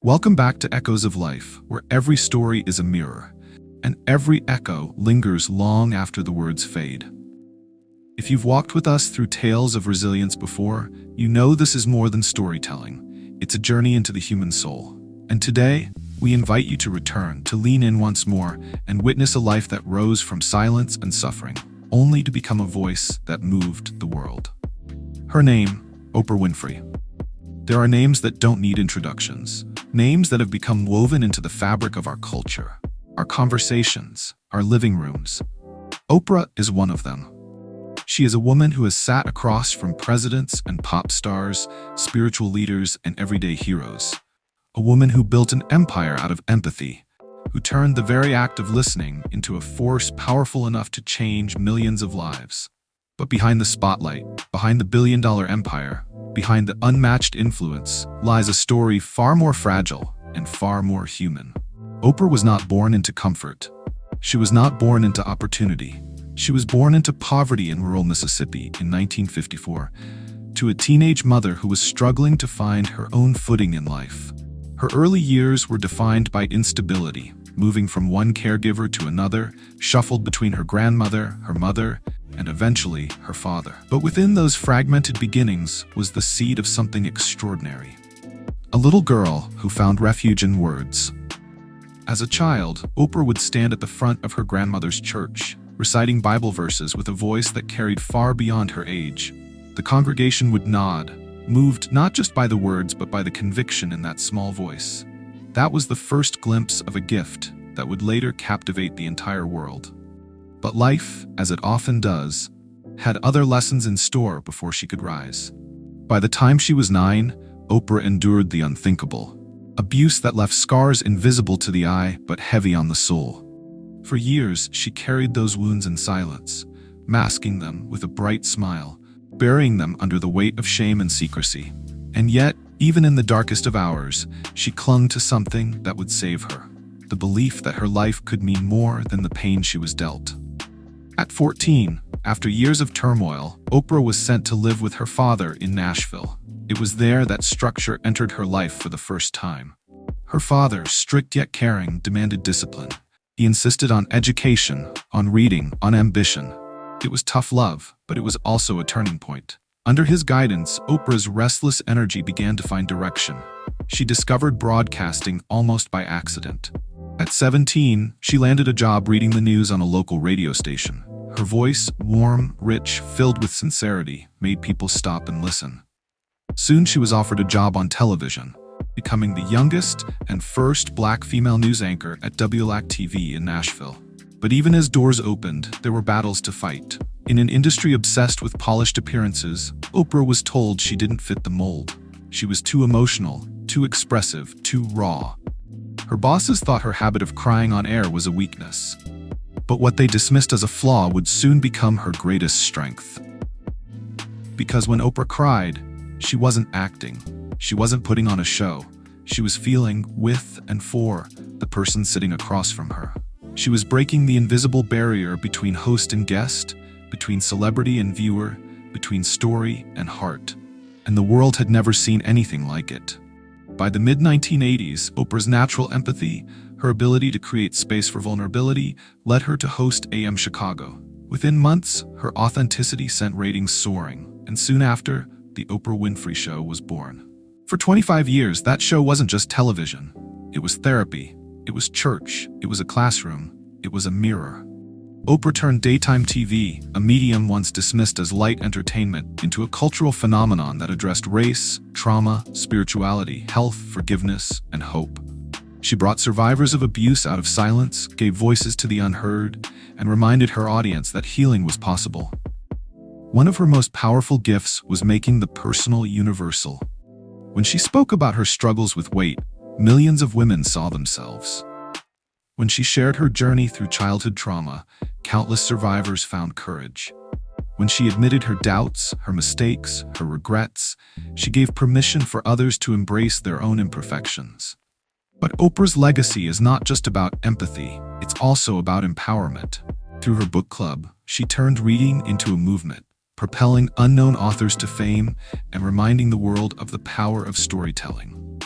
Welcome back to Echoes of Life, where every story is a mirror, and every echo lingers long after the words fade. If you've walked with us through tales of resilience before, you know this is more than storytelling. It's a journey into the human soul. And today, we invite you to return, to lean in once more, and witness a life that rose from silence and suffering, only to become a voice that moved the world. Her name, Oprah Winfrey. There are names that don't need introductions, names that have become woven into the fabric of our culture, our conversations, our living rooms. Oprah is one of them. She is a woman who has sat across from presidents and pop stars, spiritual leaders, and everyday heroes. A woman who built an empire out of empathy, who turned the very act of listening into a force powerful enough to change millions of lives. But behind the spotlight, behind the billion-dollar empire, behind the unmatched influence, lies a story far more fragile and far more human. Oprah was not born into comfort. She was not born into opportunity. She was born into poverty in rural Mississippi in 1954, to a teenage mother who was struggling to find her own footing in life. Her early years were defined by instability, moving from one caregiver to another, shuffled between her grandmother, her mother, and eventually her father. But within those fragmented beginnings was the seed of something extraordinary. A little girl who found refuge in words. As a child, Oprah would stand at the front of her grandmother's church, reciting Bible verses with a voice that carried far beyond her age. The congregation would nod, moved not just by the words but by the conviction in that small voice. That was the first glimpse of a gift that would later captivate the entire world. But life, as it often does, had other lessons in store before she could rise. By the time she was 9, Oprah endured the unthinkable. Abuse that left scars invisible to the eye but heavy on the soul. For years, she carried those wounds in silence, masking them with a bright smile, burying them under the weight of shame and secrecy. And yet, even in the darkest of hours, she clung to something that would save her. The belief that her life could mean more than the pain she was dealt. At 14, after years of turmoil, Oprah was sent to live with her father in Nashville. It was there that structure entered her life for the first time. Her father, strict yet caring, demanded discipline. He insisted on education, on reading, on ambition. It was tough love, but it was also a turning point. Under his guidance, Oprah's restless energy began to find direction. She discovered broadcasting almost by accident. At 17, she landed a job reading the news on a local radio station. Her voice, warm, rich, filled with sincerity, made people stop and listen. Soon she was offered a job on television, becoming the youngest and first black female news anchor at WLAC TV in Nashville. But even as doors opened, there were battles to fight. In an industry obsessed with polished appearances, Oprah was told she didn't fit the mold. She was too emotional, too expressive, too raw. Her bosses thought her habit of crying on air was a weakness. But what they dismissed as a flaw would soon become her greatest strength. Because when Oprah cried, she wasn't acting. She wasn't putting on a show. She was feeling with and for the person sitting across from her. She was breaking the invisible barrier between host and guest, between celebrity and viewer, between story and heart. And the world had never seen anything like it. By the mid-1980s, Oprah's natural empathy, her ability to create space for vulnerability, led her to host AM Chicago. Within months, her authenticity sent ratings soaring, and soon after, The Oprah Winfrey Show was born. For 25 years, that show wasn't just television. It was therapy. It was church. It was a classroom. It was a mirror. Oprah turned daytime TV, a medium once dismissed as light entertainment, into a cultural phenomenon that addressed race, trauma, spirituality, health, forgiveness, and hope. She brought survivors of abuse out of silence, gave voices to the unheard, and reminded her audience that healing was possible. One of her most powerful gifts was making the personal universal. When she spoke about her struggles with weight, millions of women saw themselves. When she shared her journey through childhood trauma, countless survivors found courage. When she admitted her doubts, her mistakes, her regrets, she gave permission for others to embrace their own imperfections. But Oprah's legacy is not just about empathy, it's also about empowerment. Through her book club, she turned reading into a movement, propelling unknown authors to fame and reminding the world of the power of storytelling.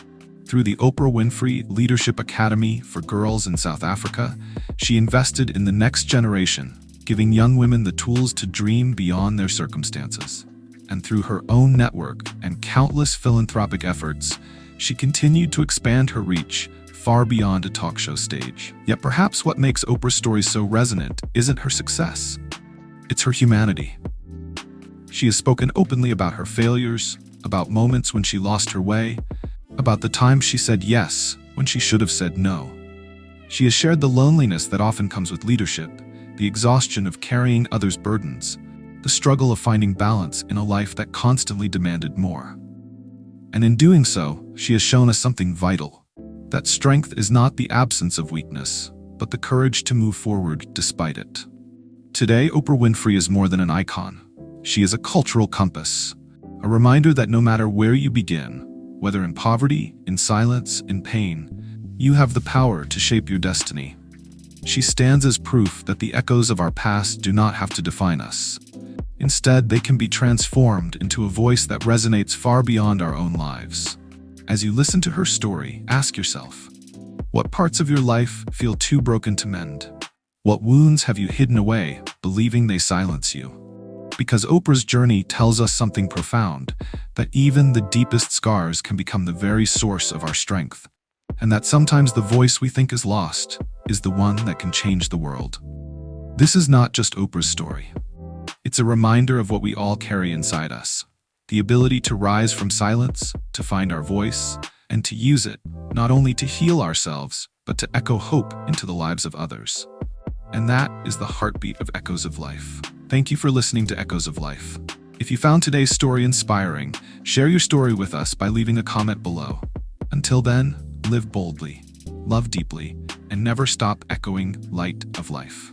Through the Oprah Winfrey Leadership Academy for Girls in South Africa, she invested in the next generation, giving young women the tools to dream beyond their circumstances. And through her own network and countless philanthropic efforts, she continued to expand her reach far beyond a talk show stage. Yet perhaps what makes Oprah's story so resonant isn't her success. It's her humanity. She has spoken openly about her failures, about moments when she lost her way, about the times she said yes when she should have said no. She has shared the loneliness that often comes with leadership, the exhaustion of carrying others' burdens, the struggle of finding balance in a life that constantly demanded more. And in doing so, she has shown us something vital: that strength is not the absence of weakness, but the courage to move forward despite it. Today, Oprah Winfrey is more than an icon. She is a cultural compass, a reminder that no matter where you begin, whether in poverty, in silence, in pain, you have the power to shape your destiny. She stands as proof that the echoes of our past do not have to define us. Instead, they can be transformed into a voice that resonates far beyond our own lives. As you listen to her story, ask yourself, what parts of your life feel too broken to mend? What wounds have you hidden away, believing they silence you? Because Oprah's journey tells us something profound, that even the deepest scars can become the very source of our strength, and that sometimes the voice we think is lost is the one that can change the world. This is not just Oprah's story. It's a reminder of what we all carry inside us, the ability to rise from silence, to find our voice, and to use it, not only to heal ourselves, but to echo hope into the lives of others. And that is the heartbeat of Echoes of Life. Thank you for listening to Echoes of Life. If you found today's story inspiring, share your story with us by leaving a comment below. Until then, live boldly, love deeply, and never stop echoing light of life.